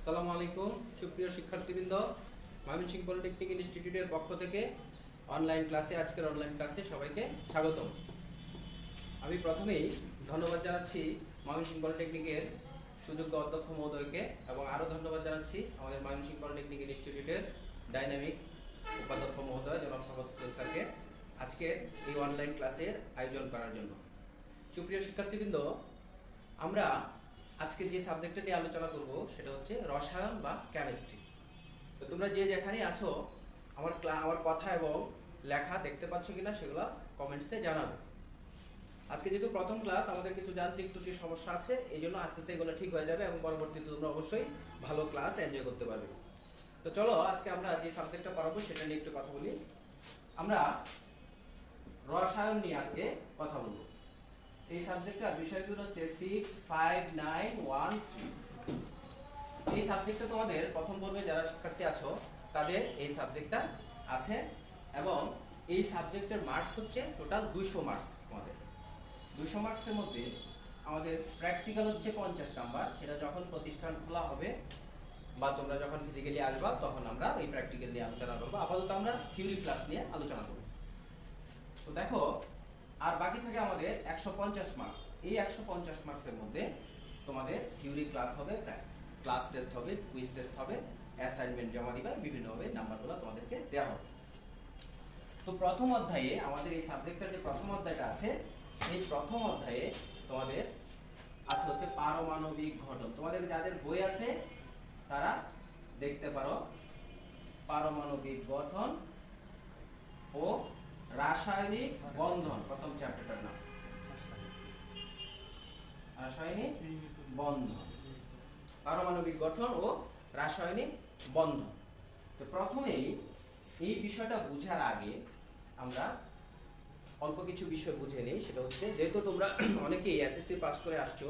আসসালামু আলাইকুম সুপ্রিয় শিক্ষার্থীবৃন্দ, ময়মনসিংহ পলিটেকনিক ইনস্টিটিউটের পক্ষ থেকে আজকের অনলাইন ক্লাসে সবাইকে স্বাগতম। আমি প্রথমেই ধন্যবাদ জানাচ্ছি ময়মনসিংহ পলিটেকনিকের সুযোগ্য অধ্যক্ষ মহোদয়কে এবং আরও ধন্যবাদ জানাচ্ছি আমাদের ময়মনসিংহ পলিটেকনিক ইনস্টিটিউটের ডাইনামিক উপাধ্যক্ষ মহোদয় জনাব শওকত হোসেন স্যারকে আজকের এই অনলাইন ক্লাসের আয়োজন করার জন্য। সুপ্রিয় শিক্ষার্থীবৃন্দ, আমরা আজকে যে সাবজেক্টটা নিয়ে আলোচনা করব সেটা হচ্ছে রসায়ন বা কেমিস্ট্রি। তো তোমরা যে যেখানে আছো আমার কথা এবং লেখা দেখতে পাচ্ছ কিনা সেগুলো কমেন্টসে জানাবে। আজকে যেহেতু প্রথম ক্লাস, আমাদের কিছু যান্ত্রিক ত্রুটির সমস্যা আছে, এই জন্য আস্তে আস্তে এগুলো ঠিক হয়ে যাবে এবং পরবর্তীতে তোমরা অবশ্যই ভালো ক্লাস এনজয় করতে পারবে। তো চলো আজকে আমরা যে সাবজেক্টটা পড়াবো সেটা নিয়ে একটু কথা বলি। আমরা রসায়ন নিয়ে আজকে কথা বলবো। এই সাবজেক্টের বিষয়গুলো হচ্ছে 6, 5, 9, 1, 3। এই সাবজেক্টটা তোমাদের প্রথম পর্বে যারা শিক্ষার্থী আছো তাদের এই সাবজেক্টটা আছে এবং এই সাবজেক্টের মার্কস হচ্ছে টোটাল 200 মার্কস। তোমাদের 200 মার্কসের মধ্যে আমাদের প্র্যাকটিক্যাল হচ্ছে 50 নাম্বার। সেটা যখন প্রতিষ্ঠান খোলা হবে বা তোমরা যখন ফিজিক্যালি আসবা তখন আমরা এই প্র্যাকটিক্যাল নিয়ে আলোচনা করবো। আপাতত আমরা থিওরি ক্লাস নিয়ে আলোচনা করব। তো দেখো, আর বাকি থাকে আমাদের 150 মার্কস। এই 150 মার্কসের মধ্যে তোমাদের থিওরি ক্লাস হবে, ক্লাস টেস্ট হবে, কুইজ টেস্ট হবে, অ্যাসাইনমেন্ট জমা দিবা, বিভিন্নভাবে নাম্বারগুলো তোমাদেরকে দেওয়া হবে। তো প্রথম অধ্যায়ে আমাদের এই সাবজেক্টের যে প্রথম অধ্যায়টা আছে, সেই প্রথম অধ্যায়ে তোমাদের আছে হচ্ছে পারমাণবিক গঠন। তোমাদের যাদের বই আছে তারা দেখতে পারো পারমাণবিক গঠন ও রাসায়নিক বন্ধন, প্রথম চ্যাপ্টারটার নাম রাসায়নিক বন্ধন, পারমাণবিক গঠন ও রাসায়নিক বন্ধন। তো প্রথমেই এই বিষয়টা বোঝার আগে আমরা অল্প কিছু বিষয় বুঝে নিই। সেটা হচ্ছে, যেহেতু তোমরা অনেকেই এসএসসি পাস করে আসছো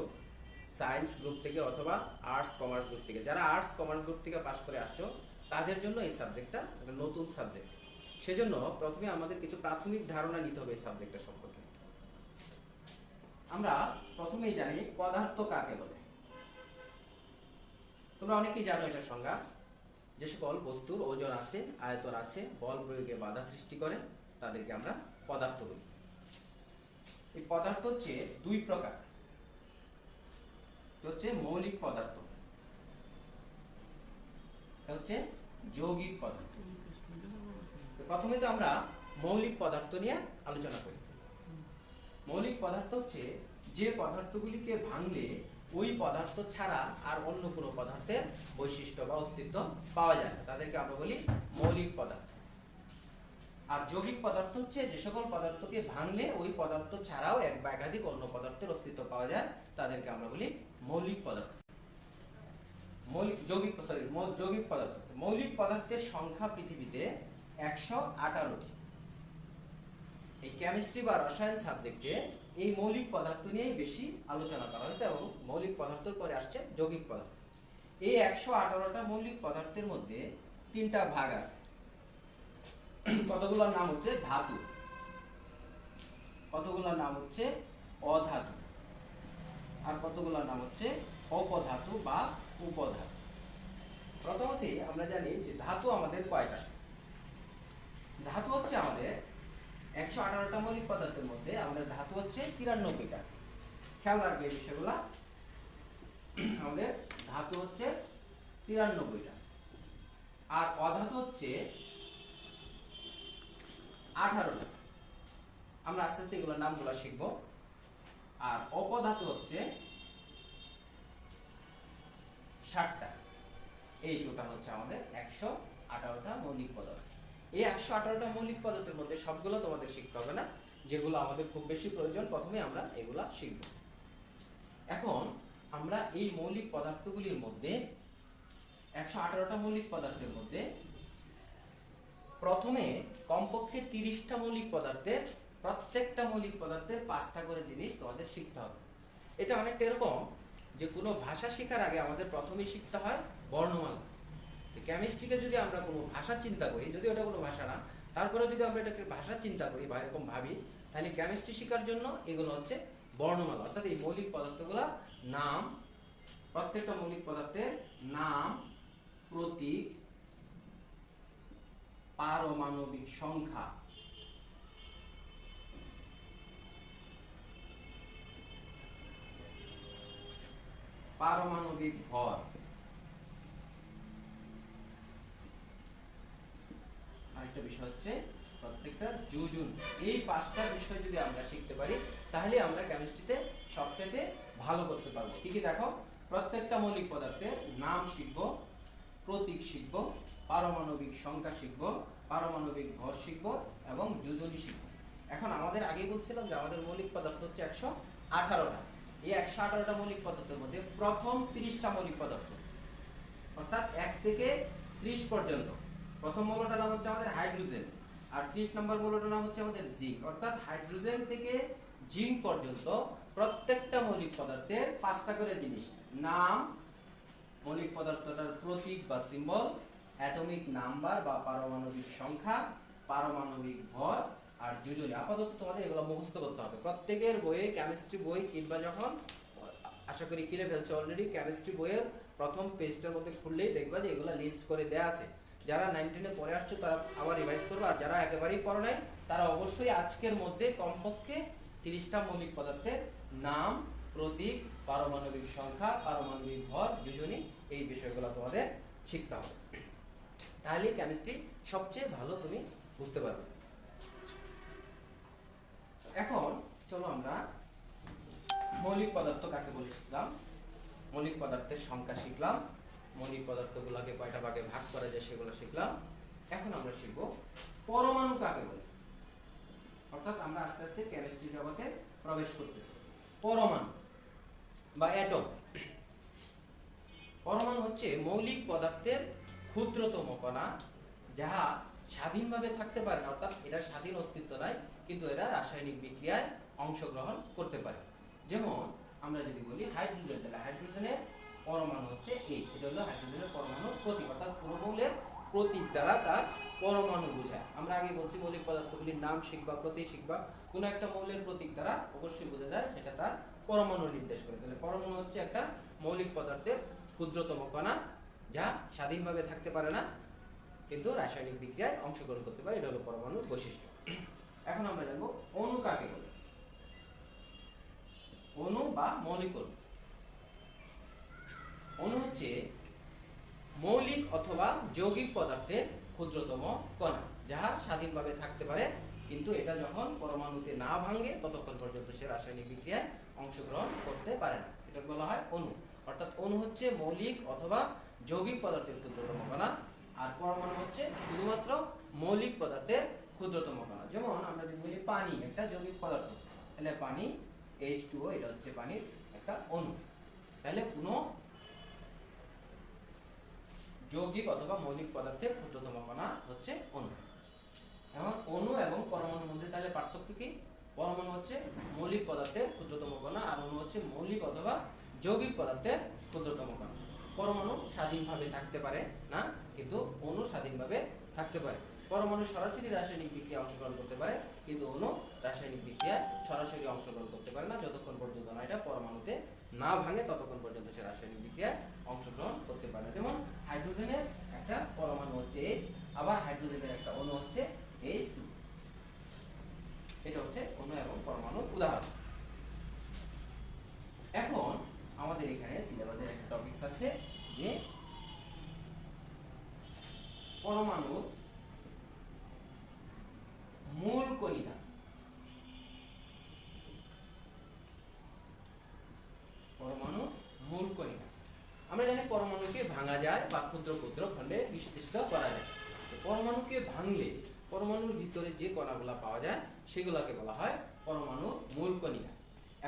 সায়েন্স গ্রুপ থেকে অথবা আর্টস কমার্স গ্রুপ থেকে, যারা আর্টস কমার্স গ্রুপ থেকে পাস করে আসছো তাদের জন্য এই সাবজেক্টটা একটা নতুন সাবজেক্ট। সেজন্য প্রথমে আমাদের কিছু প্রাথমিক ধারণা নিতে হবে এই সাবজেক্টটা সম্পর্কে। আমরা প্রথমেই জানি পদার্থ কাকে বলে। তোমরা অনেকেই জানো এটার সংজ্ঞা। যে সকল বস্তুর ওজন আছে, আয়তন আছে, বল প্রয়োগে বাধা সৃষ্টি করে তাদেরকে আমরা পদার্থ বলি। এই পদার্থ হচ্ছে দুই প্রকার, হচ্ছে মৌলিক পদার্থ, হচ্ছে যৌগিক পদার্থ। প্রথমে তো আমরা মৌলিক পদার্থ নিয়ে আলোচনা করি। মৌলিক পদার্থ হচ্ছে যে পদার্থগুলিকে ভাঙলে ওই পদার্থ ছাড়া আর অন্য কোনো পদার্থের বৈশিষ্ট্য বা অস্তিত্ব পাওয়া যায় না, তাদেরকে আমরা বলি মৌলিক পদার্থ। আর যৌগিক পদার্থ হচ্ছে যে সকল পদার্থকে ভাঙলে ওই পদার্থ ছাড়াও এক বা একাধিক অন্য পদার্থের অস্তিত্ব পাওয়া যায়, তাদেরকে আমরা বলি মৌলিক পদার্থ। যৌগিক পদার্থ। মৌলিক পদার্থের সংখ্যা পৃথিবীতে 118টি। এই কেমিস্ট্রি বা রসায়ন সাবজেক্টে এই মৌলিক পদার্থ নিয়েই বেশি আলোচনা করা হয়েছে এবং মৌলিক পদার্থের পরে আসছে যৌগিক পদার্থ। এই 118টা মৌলিক পদার্থের মধ্যে 3টা ভাগ আছে। কতগুলোর নাম হচ্ছে ধাতু, কতগুলোর নাম হচ্ছে অধাতু, আর কতগুলোর নাম হচ্ছে অপধাতু বা উপধাতু। প্রথমতেই আমরা জানি যে ধাতু আমাদের কয়টা। ধাতু হচ্ছে আমাদের 118টা মৌলিক পদার্থের মধ্যে আমাদের ধাতু হচ্ছে 93টা। খেয়াল রাখবে এই বিষয়গুলা। আমাদের ধাতু হচ্ছে 93টা, আর অধাতু হচ্ছে 18টা। আমরা আস্তে আস্তে এগুলোর নামগুলো শিখবো। আর অপধাতু হচ্ছে 60টা। এই টোটাল হচ্ছে আমাদের 118টা মৌলিক পদার্থ। এই 118টা মৌলিক পদার্থের মধ্যে সবগুলো তোমাদের শিখতে হবে না, যেগুলো আমাদের খুব বেশি প্রয়োজন প্রথমে আমরা এগুলা শিখব। এখন আমরা এই মৌলিক পদার্থগুলির মধ্যে 118টা মৌলিক পদার্থের মধ্যে প্রথমে কমপক্ষে 30টা মৌলিক পদার্থের, প্রত্যেকটা মৌলিক পদার্থের 5টা করে জিনিস তোমাদের শিখতে হবে। এটা অনেকটা এরকম যে কোনো ভাষা শেখার আগে আমাদের প্রথমেই শিখতে হয় বর্ণমালা। কেমিস্ট্রিকে যদি আমরা কোনো ভাষা চিন্তা করি, যদি ওটা কোনো ভাষা না, তারপরে যদি আমরা এটাকে ভাষা চিন্তা করি বা এরকম ভাবি, তাহলে কেমিস্ট্রি শেখার জন্য এগুলো হচ্ছে বর্ণমালা, অর্থাৎ এই মৌলিক পদার্থগুলোর নাম প্রত্যেকটা মৌলিক পদার্থের নাম, প্রতীক, পারমাণবিক সংখ্যা, পারমাণবিক ভর, আরেকটা বিষয় হচ্ছে প্রত্যেকটা যোজন। এই 5টা বিষয় যদি আমরা শিখতে পারি তাহলে আমরা কেমিস্ট্রিতে সবচেয়ে ভালো করতে পারবো। কি কি দেখো, প্রত্যেকটা মৌলিক পদার্থের নাম শিখব, প্রতীক শিখব, পারমাণবিক সংখ্যা শিখব, পারমাণবিক ভর শিখব এবং যোজনী শিখব। এখন আমাদের আগেই বলছিলাম যে আমাদের মৌলিক পদার্থ হচ্ছে 118টা। এই 118টা মৌলিক পদার্থের মধ্যে প্রথম 30টা মৌলিক পদার্থ, অর্থাৎ 1 থেকে 30 পর্যন্ত, প্রথম মৌলটার নাম হচ্ছে আমাদের হাইড্রোজেন, আর 30 নম্বর মৌলটার নাম হচ্ছে আমাদের জিঙ্ক। অর্থাৎ হাইড্রোজেন থেকে জিঙ্ক পর্যন্ত প্রত্যেকটা মৌলিক পদার্থের 5টা করে জিনিস: নাম, মৌলিক পদার্থটার প্রতীক বা সিম্বল, অ্যাটমিক নাম্বার বা পারমাণবিক সংখ্যা, পারমাণবিক ভর আর যোজনী। আপাতত তোমাদের এগুলো মুখস্থ করতে হবে। প্রত্যেকের বইয়ে, কেমিস্ট্রি বই কিনবা যখন, আশা করি কিনে ফেলছো অলরেডি, কেমিস্ট্রি বইয়ের প্রথম পেজটার মধ্যে খুললেই দেখবা যে এগুলো লিস্ট করে দেয়া আছে। যারা 9 10 এ পড়ে আসছো তারা আবার রিভাইজ করবে, আর যারা একেবারেই পড়ো নাই তারা অবশ্যই আজকের মধ্যে কমপক্ষে 30টা মৌলিক পদার্থের নাম, প্রতীক, পারমাণবিক সংখ্যা, পারমাণবিক ভর, যোজনী, এই বিষয়গুলো তোমাদের শিখতে হবে। তাহলে কেমিস্ট্রি সবচেয়ে ভালো তুমি বুঝতে পারবে। এখন চলো আমরা মৌলিক পদার্থ কাকে বলে শিখলাম, মৌলিক পদার্থের সংখ্যা শিখলাম, মৌলিক পদার্থগুলোকে কয়টা ভাগে ভাগ করা যায় সেগুলো শিখলাম। এখন আমরা শিখব পরমাণু কাকে বলে। অর্থাৎ আমরা আস্তে আস্তে কেমিস্ট্রি জগতে প্রবেশ করতেছি। পরমাণু বা অ্যাটম। পরমাণু হচ্ছে মৌলিক পদার্থের ক্ষুদ্রতম কণা, যাহা স্বাধীনভাবে থাকতে পারে না, অর্থাৎ এটা স্বাধীন অস্তিত্ব নাই, কিন্তু এরা রাসায়নিক বিক্রিয়ায় অংশগ্রহণ করতে পারে। যেমন আমরা যদি বলি হাইড্রোজেন, তাহলে হাইড্রোজেনের পরমাণু হচ্ছে H, এটা হলো হাইড্রোজেনের পরমাণুর প্রতীক, অর্থাৎ পুরো মৌলের প্রতীক দ্বারা তার পরমাণু বোঝায়। আমরা আগে বলছি মৌলিক পদার্থগুলির নাম শিখবা, প্রতীক শিখবা, কোনো একটা মৌলের প্রতীক দ্বারা অবশ্যই বোঝা যায় সেটা তার পরমাণু নির্দেশ করে। তাহলে পরমাণু হচ্ছে একটা মৌলিক পদার্থের ক্ষুদ্রতম কণা, যা স্বাধীনভাবে থাকতে পারে না কিন্তু রাসায়নিক বিক্রিয়ায় অংশগ্রহণ করতে পারে, এটা হলো পরমাণুর বৈশিষ্ট্য। এখন আমরা জানবো অণু কাকে বলে। অণু বা মৌলিক অণু। অণু হচ্ছে মৌলিক অথবা যৌগিক পদার্থের ক্ষুদ্রতম কণা, যাহা স্বাধীনভাবে থাকতে পারে কিন্তু এটা যখন পরমাণুতে না ভাঙে ততক্ষণ পর্যন্ত সে রাসায়নিক বিক্রিয়ায় অংশগ্রহণ করতে পারে না, এটা বলা হয় অণু। অর্থাৎ অণু হচ্ছে মৌলিক অথবা যৌগিক পদার্থের ক্ষুদ্রতম কণা, আর পরমাণু হচ্ছে শুধুমাত্র মৌলিক পদার্থের ক্ষুদ্রতম কণা। যেমন আমরা যদি বলি পানি একটা যৌগিক পদার্থ, তাহলে পানি H2O, এটা হচ্ছে পানির একটা অণু। তাহলে কোনো যৌগিক অথবা মৌলিক পদার্থের ক্ষুদ্রতম কণা হচ্ছে অণু। এখন অণু এবং পরমাণুর মধ্যে তাহলে পার্থক্য কি? পরমাণু হচ্ছে মৌলিক পদার্থের ক্ষুদ্রতম কণা, আর অণু হচ্ছে মৌলিক অথবা যৌগিক পদার্থের ক্ষুদ্রতম কণা। পরমাণু স্বাধীনভাবে থাকতে পারে না, কিন্তু অণু স্বাধীনভাবে থাকতে পারে। পরমাণু সরাসরি রাসায়নিক বিক্রিয়ায় অংশগ্রহণ করতে পারে, কিন্তু অণু রাসায়নিক বিক্রিয়ায় সরাসরি অংশগ্রহণ করতে পারে না, যতক্ষণ পর্যন্ত না এটা পরমাণুতে না ভাঙে ততক্ষণ পর্যন্ত সে রাসায়নিক বিক্রিয়ায় অংশগ্রহণ করতে পারে না। যেমন হাইড্রোজেনের একটা পরমাণু হচ্ছে H, আবার হাইড্রোজেনের একটা অণু হচ্ছে H2। এটা হচ্ছে অণু এবং পরমাণুর উদাহরণ। এখন আমাদের এখানে সিলেবাসের একটা টপিকস আছে যে পরমাণুর মূল কণিকা। পরমাণুর মূল কণিকা। আমরা জানি পরমাণুকে ভাঙা যায় বা ক্ষুদ্র ক্ষুদ্র খণ্ডে বিশ্লিষ্ট করা যায়। পরমাণুকে ভাঙলে পরমাণুর ভিতরে যে কণাগুলো পাওয়া যায় সেগুলোকে বলা হয় পরমাণুর মূল কণিকা।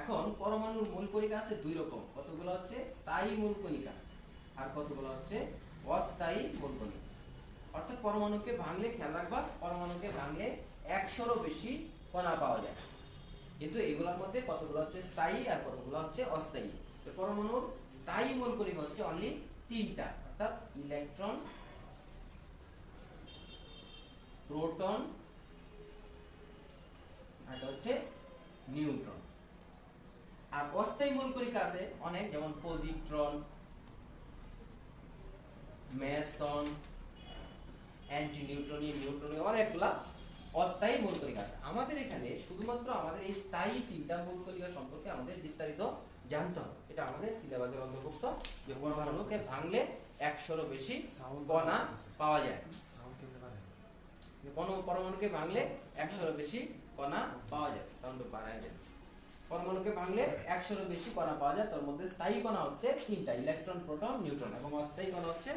এখন পরমাণুর মূল কণিকা আছে দুই রকম, কতগুলো হচ্ছে স্থায়ী মূল কণিকা আর কতগুলো হচ্ছে অস্থায়ী মূল কণিকা। অর্থাৎ পরমাণুকে ভাঙলে, খেয়াল রাখবা, পরমাণুকে ভাঙলে 100-এরও বেশি কণা পাওয়া যায়, কিন্তু এগুলোর মধ্যে কতগুলো হচ্ছে স্থায়ী আর কতগুলো হচ্ছে অস্থায়ী। পরমাণুর স্থায়ী মূল কণিকা হচ্ছে অনলি 3টা, অর্থাৎ ইলেকট্রন, প্রোটন আর হচ্ছে নিউট্রন। আর অস্থায়ী মূল কণিকা আছে অনেক, যেমন পজিট্রন, মেসন, অ্যান্টি নিউটনি, নিউটনি, অনেকগুলা অস্থায়ী মূল কণিকা আছে। আমাদের এখানে শুধুমাত্র আমাদের এই স্থায়ী তিনটা মূল কণিকা সম্পর্কে আমাদের বিস্তারিত জানতে হবে। এটা আমাদের সিলেবাসের অন্তর্ভুক্ত, যে পরমাণুকে ভাঙলে 100-এরও বেশি কণা পাওয়া যায়। কোনো পরমাণুকে ভাঙলে 100-এরও বেশি কণা পাওয়া যায়। সাউন্ড বাড়ায় দেন। পরমাণুকে ভাঙলে 100-এরও বেশি কণা পাওয়া যায়। তার মধ্যে স্থায়ী কণা হচ্ছে তিনটা, ইলেকট্রন, প্রোটন, নিউট্রন, এবং অস্থায়ী কণা হচ্ছে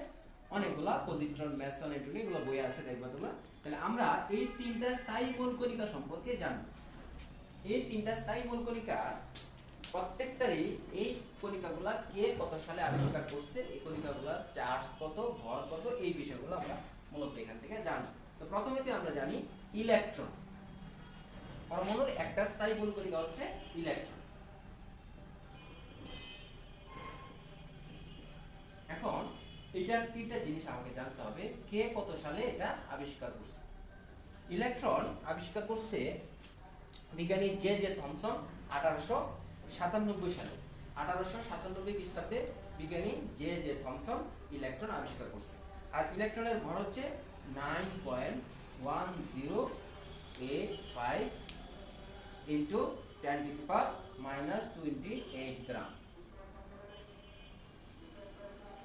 অনেকগুলা, পজিট্রন, মেসন, নিউট্রন, এগুলো বই আছে, দেখবা তোমরা। তাহলে আমরা এই তিনটা স্থায়ী মূল কণিকা সম্পর্কে জানব। এই তিনটা স্থায়ী মূল কণিকা প্রত্যেকটারই এই কণিকাগুলা কে কত সালে আবিষ্কার করছে, এই কণিকাগুলার চার্জ কত, ভর কত, এই বিষয়গুলো আমরা মূলত এখান থেকে জানব। তো প্রথমেতে আমরা জানি ইলেকট্রন। পরমাণুর একটা স্থায়ী মূল কণিকা হচ্ছে ইলেকট্রন। এখন এটার তিনটা জিনিস আমাকে জানতে হবে, কে কত সালে এটা আবিষ্কার করছে। ইলেকট্রন আবিষ্কার করছে বিজ্ঞানী জে জে থমসন 1897 সালে। 1897 খ্রিস্টাব্দে বিজ্ঞানী জে জে থমসন ইলেকট্রন আবিষ্কার করছে। আর ইলেকট্রনের ভর হচ্ছে 9.1085 ইন্টু 10⁻⁻28 গ্রাম।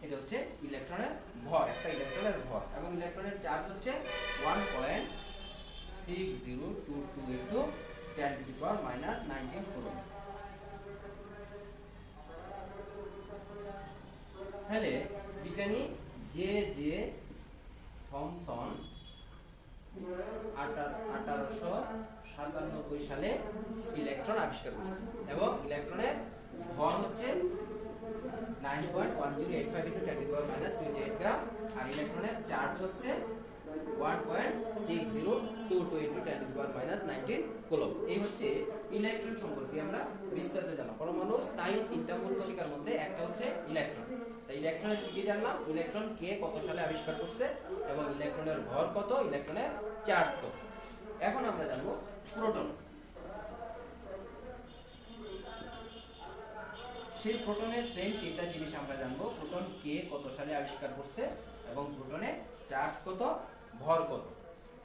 এটা হচ্ছে ইলেকট্রনের ভর, একটা ইলেকট্রনের ভর। এবং ইলেকট্রনের চার্জ হচ্ছে 1.6022 ইন্টু 10⁻⁻19 কুলম্ব। তাহলে বিজ্ঞানী জে জে থমসন 1897 সালে ইলেকট্রন আবিষ্কার করছে, এবং ইলেকট্রনের ভর হচ্ছে 9.1085 into 10⁻⁻28 গ্রাম, আর ইলেকট্রনের চার্জ হচ্ছে 1.6022 into 10⁻⁻19 কুলম্ব। এই হচ্ছে ইলেকট্রন সম্পর্কে আমরা বিস্তারিত জানলাম। পরমাণু স্থায়ী তিনটা মূল কণিকার মধ্যে একটা হচ্ছে ইলেকট্রন। তাই ইলেকট্রনের কি জানলাম, ইলেকট্রন কে কত সালে আবিষ্কার করছে, এবং ইলেকট্রনের ভর কত, ইলেকট্রনের চার্জ কত। এখন আমরা জানবো প্রোটন। সেই প্রোটনের সেম তিনটা জিনিস আমরা জানবো। প্রোটন কে কত সালে আবিষ্কার করছে, এবং প্রোটনের চার্জ কত, ভর কত।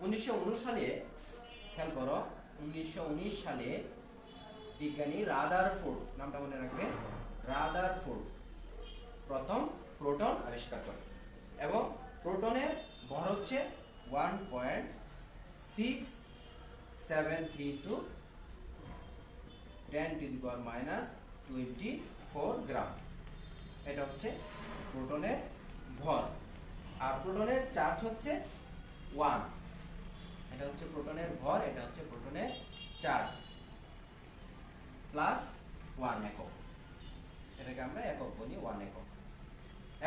1919 সালে, খেয়াল করো, 1919 সালে বিজ্ঞানী রাদারফোর্ড, নামটা মনে রাখবে, রাদারফোর্ড প্রথম প্রোটন আবিষ্কার করে। এবং প্রোটনের ভর হচ্ছে 1.673 into 10⁻⁻24 গ্রাম। এটা হচ্ছে প্রোটনের ভর। আর প্রোটনের চার্জ হচ্ছে 1। এটা হচ্ছে প্রোটনের ভর, এটা হচ্ছে প্রোটনের চার্জ, প্লাস 1 একক। এটাকে আমরা একক বলি, 1 একক।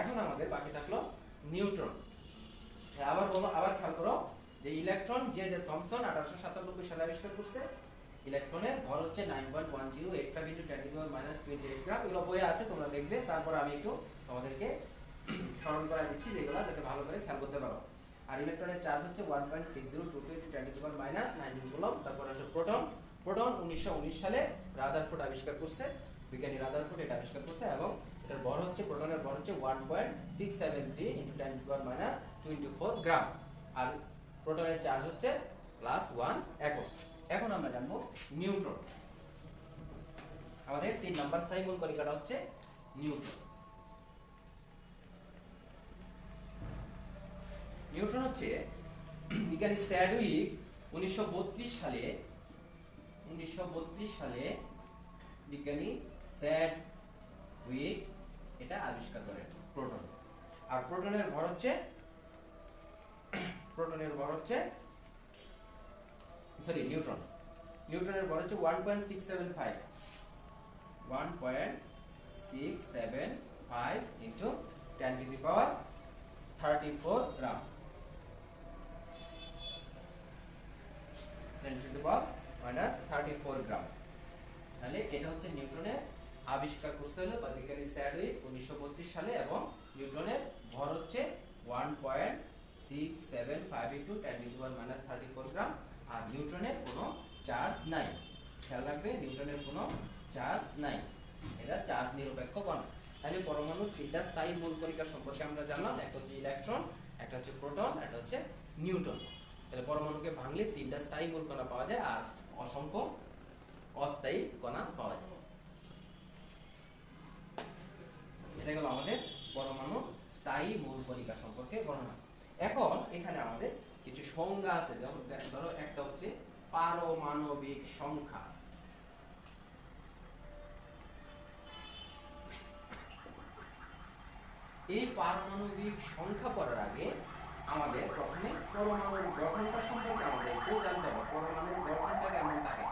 এখন আমাদের বাকি থাকলো নিউট্রন। আবার খেয়াল করো যে ইলেকট্রন জে জে থমসন 1897 সালে আবিষ্কার করছে। ইলেকট্রনের ভর হচ্ছে 9.1085 into 10⁻⁻28 গ্রাম। এগুলো বইয়ে আছে, তোমরা দেখবে। তারপর আমি একটু তোমাদেরকে স্মরণ করা দিচ্ছি, যেগুলো যাতে ভালো করে খেয়াল করতে পারো। আর ইলেকট্রনের চার্জ হচ্ছে 1.6022 into 10⁻⁻19 কুলম্ব। তারপর আসলে প্রোটন। প্রোটন 1919 সালে রাদারফোর্ড আবিষ্কার করছে, বিজ্ঞানী রাদারফোর্ড এটা আবিষ্কার করছে, এবং এটার ভর হচ্ছে, প্রোটনের ভর হচ্ছে 1.673 into 10⁻⁻24 গ্রাম। আর প্রোটনের চার্জ হচ্ছে +1 একক। এখন আমরা জানবো নিউট্রন। আমাদের 3 নাম্বার স্থায়ী মূল কণিকাটা হচ্ছে নিউট্রন। নিউট্রন হচ্ছে বিজ্ঞানী স্যাডউইক 1932 সালে বিজ্ঞানী স্যাডউইক এটা আবিষ্কার করেন, প্রোটন। আর প্রোটনের ভর হচ্ছে নিউট্রন। নিউট্রনের ভর হচ্ছে 1.675 into 10⁻34 গ্রাম। 10⁻34 গ্রাম। তাহলে এটা হচ্ছে নিউট্রনের আবিষ্কার করতে হলো বিজ্ঞানী স্যাডউইক 1932 সালে, এবং নিউট্রনের ভর হচ্ছে 1.675 into 10⁻34 গ্রাম। আর নিউট্রনের কোনো চার্জ নাই, খেয়াল রাখবে, নিউট্রনের কোনো চার্জ নাই, এটা চার্জ নিরপেক্ষ কণা। তাহলে পরমাণুর তিনটা স্থায়ী মূল কণিকা সম্পর্কে আমরা জানলাম, একটা হচ্ছে ইলেকট্রন, একটা হচ্ছে প্রোটন, একটা হচ্ছে নিউট্রন। তাহলে পরমাণুকে ভাঙলে তিনটা স্থায়ী মূল কণা পাওয়া যায় আর অসংখ্য অস্থায়ী কণা পাওয়া যায়। এটা গেল আমাদের পরমাণু স্থায়ী মূল কণিকা সম্পর্কে গণনা। এখন এখানে আমাদের কিছু সংজ্ঞা আছে, যেমন ধরো একটা হচ্ছে পারমাণবিক সংখ্যা। এই পারমাণবিক সংখ্যা পড়ার আগে আমাদের প্রথমে পরমাণুর গঠনটা সম্পর্কে আমাদের একটু জানতে হবে। পরমাণুর গঠনটা কেমন থাকে।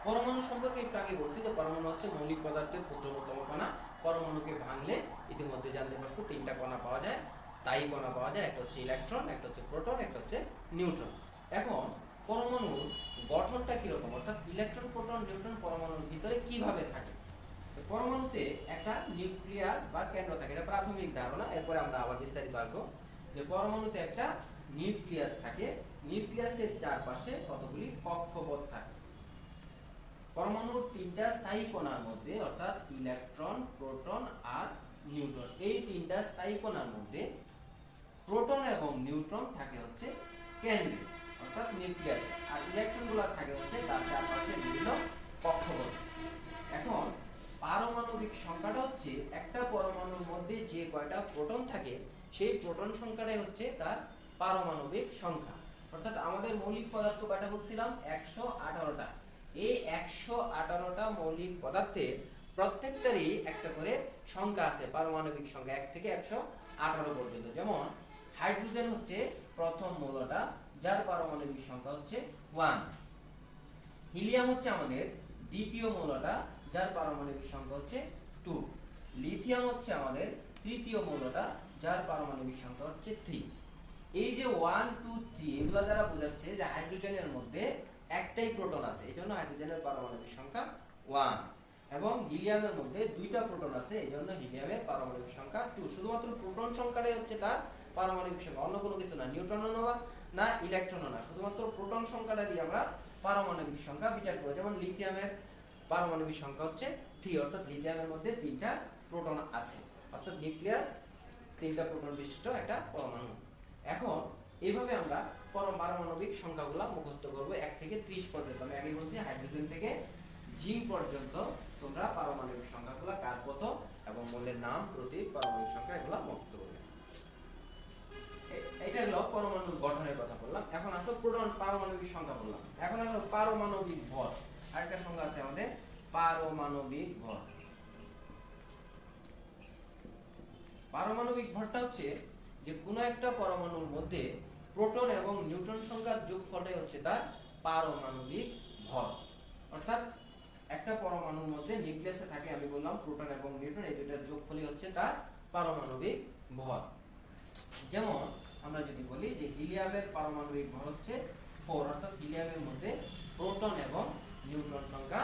পরমাণু সম্পর্কে একটু আগে বলছি যে পরমাণু হচ্ছে মৌলিক পদার্থের ক্ষুদ্রতম কণা। পরমাণুকে ভাঙলে ইতিমধ্যে জানতে পারছো তিনটা কণা পাওয়া যায়, স্থায়ী কণা পাওয়া যায়, একটা হচ্ছে ইলেকট্রন, একটা হচ্ছে প্রোটন, একটা হচ্ছে নিউট্রন। এখন পরমাণুর গঠনটা কিরকম, অর্থাৎ ইলেকট্রন, প্রোটন, নিউট্রন পরমাণুর ভিতরে কিভাবে থাকে। পরমাণুতে একটা নিউক্লিয়াস বা কেন্দ্র থাকে, এটা প্রাথমিক ধারণা, এরপরে আমরা আবার বিস্তারিত আসবো। যে পরমাণুতে একটা নিউক্লিয়াস থাকে, নিউক্লিয়াসের চারপাশে কতগুলি কক্ষপথ থাকে। পরমাণুর তিনটা স্থায়ী কণার মধ্যে, অর্থাৎ ইলেকট্রন, প্রোটন আর নিউট্রন, এই তিনটা স্থায়ী কণার মধ্যে প্রোটন এবং নিউট্রন থাকে হচ্ছে কেন্দ্রে অর্থাৎ নিউক্লিয়াস, আর ইলেকট্রনগুলো থাকে হচ্ছে তার চারপাশে বিভিন্ন কক্ষপথ। এখন পারমাণবিক সংখ্যাটা হচ্ছে একটা পরমাণুর মধ্যে যে কয়টা প্রোটন থাকে সেই প্রোটন সংখ্যাটাই হচ্ছে তার পারমাণবিক সংখ্যা। অর্থাৎ আমাদের মৌলিক পদার্থ কয়টা বলছিলাম, 118টা। এই 118টা মৌলিক পদার্থে প্রত্যেকটারই একটা করে সংখ্যা আছে, পারমাণবিক সংখ্যা 1 থেকে 118 পর্যন্ত। যেমন হাইড্রোজেন হচ্ছে প্রথম মৌলটা, যার পারমাণবিক সংখ্যা হচ্ছে 1। হিলিয়াম হচ্ছে আমাদের দ্বিতীয় মৌলটা, যার পারমাণবিক সংখ্যা হচ্ছে 2। লিথিয়াম হচ্ছে আমাদের তৃতীয় মৌলটা, যার পারমাণবিক সংখ্যা হচ্ছে 3। এই যে 1 2 3 এগুলো দ্বারা বোঝাচ্ছে যে হাইড্রোজেনের মধ্যে একটাই প্রোটন আছে, এইজন্য হাইড্রোজেনের পারমাণবিক সংখ্যা 1। এবং হিলিয়ামের মধ্যে দুইটা প্রোটন আছে, এইজন্য হিলিয়ামের পারমাণবিক সংখ্যা 2। শুধুমাত্র প্রোটন সংখ্যাটাই হচ্ছে তার পারমাণবিক সংখ্যা, অন্য কোনো কিছু না, নিউট্রনও না, ইলেকট্রনও না, শুধুমাত্র প্রোটন সংখ্যাটা দিয়ে আমরা পারমাণবিক সংখ্যা বিচার করি। যেমন লিথিয়ামের পারমাণবিক সংখ্যা হচ্ছে 3, অর্থাৎ লিথিয়ামের মধ্যে 3টা প্রোটন আছে, অর্থাৎ নিউক্লিয়াস 3টা প্রোটন বিশিষ্ট একটা পরমাণু। এখন এইভাবে আমরা পারমাণবিক সংখ্যাগুলো মুখস্থ করব 1 থেকে 30 পর্যন্ত। আমি আগে বলছি হাইড্রোজেন থেকে জিঙ্ক পর্যন্ত তোমরা পারমাণবিক সংখ্যাগুলো কার কত এবং মৌলের নাম, প্রতীক, পারমাণবিক সংখ্যা এগুলো মুখস্থ করবে। এটা হলো পরমাণুর গঠনের কথা বললাম। এখন আসো প্রোটন পারমাণবিক সংখ্যা বললাম, এখন আসো পারমাণবিক ভর। আরেকটা সংখ্যা আছে আমাদের, পারমাণবিক ভর। পারমাণবিক ভরটা হচ্ছে যে কোনো একটা পরমাণুর মধ্যে প্রোটন এবং নিউট্রন সংখ্যার যোগফলটাই হচ্ছে তার পারমাণবিক ভর। অর্থাৎ একটা পরমাণুর মধ্যে নিউক্লিয়াসে থাকে, আমি বললাম প্রোটন এবং নিউট্রন, এই দুইটার যোগফলই হচ্ছে তার পারমাণবিক ভর। যেমন আমরা যদি বলি যে হিলিয়ামের পারমাণবিক ভর হচ্ছে 4, অর্থাৎ হিলিয়ামের মধ্যে প্রোটন এবং নিউট্রন সংখ্যা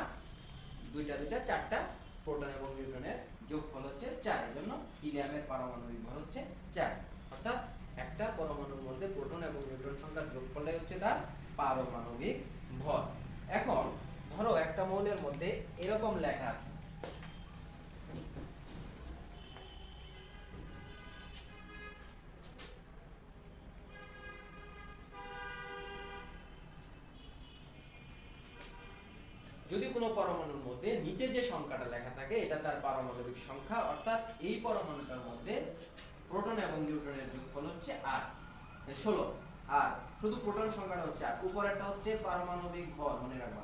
দুইটা 4টা, প্রোটন এবং নিউট্রনের যোগফল হচ্ছে 4, এর জন্য হিলিয়ামের পারমাণবিক ভর হচ্ছে 4। অর্থাৎ একটা পরমাণুর মধ্যে প্রোটন এবং নিউট্রন সংখ্যার যোগফলটাই হচ্ছে তার পারমাণবিক ভর। এখন ধরো একটা মৌলের মধ্যে এরকম লেখা আছে, যদি কোনো পরমাণুর মধ্যে নিচে যে সংখ্যাটা লেখা থাকে এটা তার পারমাণবিক সংখ্যা, অর্থাৎ এই পরমাণুটার মধ্যে প্রোটন এবং নিউট্রনের যোগফল হচ্ছে 16, আর শুধু প্রোটন সংখ্যাটা হচ্ছে 8। উপরেরটা হচ্ছে পারমাণবিক ভর, মনে রাখবা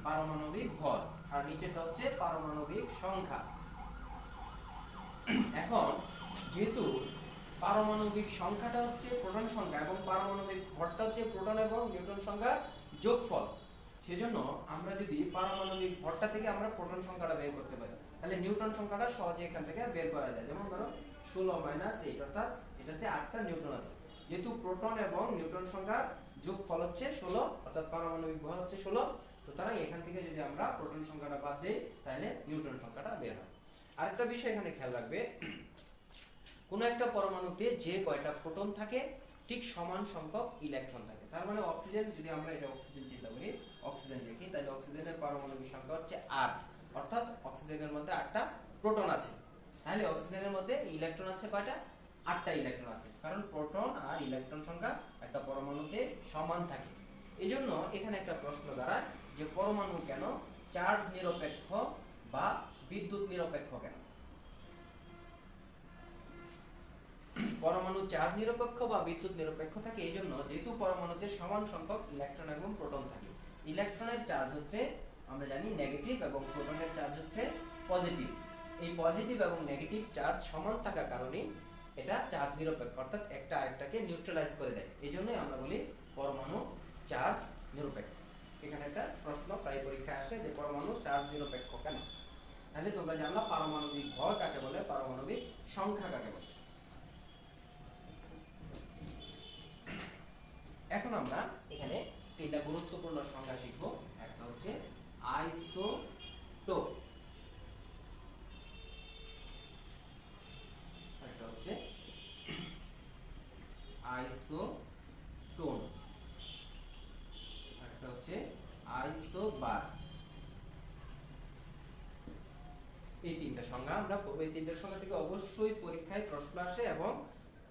পারমাণবিক ভর, আর নিচেরটা হচ্ছে পারমাণবিক সংখ্যা। এখন যেহেতু পারমাণবিক সংখ্যাটা হচ্ছে প্রোটন সংখ্যা এবং পারমাণবিক ভরটা হচ্ছে প্রোটন এবং নিউট্রন সংখ্যার যোগফল, সেজন্য আমরা যদি পারমাণবিক ভরটা থেকে আমরা প্রোটন সংখ্যাটা বের করতে পারি, তাহলে নিউট্রন সংখ্যাটা সহজে এখান থেকে বের করা যায়। যেমন ধরো 16 - 8, অর্থাৎ এটাতে 8টা নিউট্রন আছে। যেহেতু প্রোটন এবং নিউট্রন সংখ্যার যোগফল হচ্ছে 16, অর্থাৎ পারমাণবিক ভর হচ্ছে 16, সুতরাং এখান থেকে যদি আমরা প্রোটন সংখ্যাটা বাদ দেই তাহলে নিউট্রন সংখ্যাটা বের হয়। আরেকটা বিষয় এখানে খেয়াল রাখবে, কোন একটা পরমাণুতে যে কয়টা প্রোটন থাকে ঠিক সমান সংখ্যক ইলেকট্রন থাকে। তার মানে অক্সিজেন, যদি আমরা এটা অক্সিজেন চিন্তা করি, অক্সিজেন লিখি, তাহলে অক্সিজেনের পারমাণবিক সংখ্যা হচ্ছে 8, অর্থাৎ অক্সিজেনের মধ্যে 8টা প্রোটন আছে। তাহলে অক্সিজেনের মধ্যে ইলেকট্রন আছে কয়টা? 8টা ইলেকট্রন আছে, কারণ প্রোটন আর ইলেকট্রন সংখ্যা একটা পরমাণুতে সমান থাকে। এই জন্য এখানে একটা প্রশ্ন দাঁড়ায় যে পরমাণু কেন চার্জ নিরপেক্ষ বা বিদ্যুৎ নিরপেক্ষ কেন? পরমাণু চার্জ নিরপেক্ষ বা বিদ্যুৎ নিরপেক্ষ থাকে এই জন্য, যেহেতু পরমাণুতে সমান সংখ্যক ইলেকট্রন এবং প্রোটন থাকে। ইলেকট্রনের চার্জ হচ্ছে আমরা জানি নেগেটিভ এবং প্রোটনের চার্জ হচ্ছে পজিটিভ। এই পজিটিভ এবং নেগেটিভ চার্জ সমান থাকার কারণে এটা চার্জ নিরপেক্ষ, অর্থাৎ একটা আরেকটাকে নিউট্রালাইজ করে দেয়। এই জন্যই আমরা বলি পরমাণু চার্জ নিরপেক্ষ। এখানে একটা প্রশ্ন প্রায় পরীক্ষায় আসে যে পরমাণু চার্জ নিরপেক্ষ কেন। তাহলে তোমরা জানলা পারমাণবিক ভর কাকে বলে, পারমাণবিক সংখ্যা কাকে বলে। এখন আমরা এখানে তিনটা গুরুত্বপূর্ণ সংখ্যা শিখব। একটা হচ্ছে আইসোটোপ, একটা হচ্ছে আইসোটোন, একটা হচ্ছে আইসোবার। এই তিনটা সংখ্যা আমরা, এই তিনটা সংখ্যা থেকে অবশ্যই পরীক্ষায় প্রশ্ন আসে এবং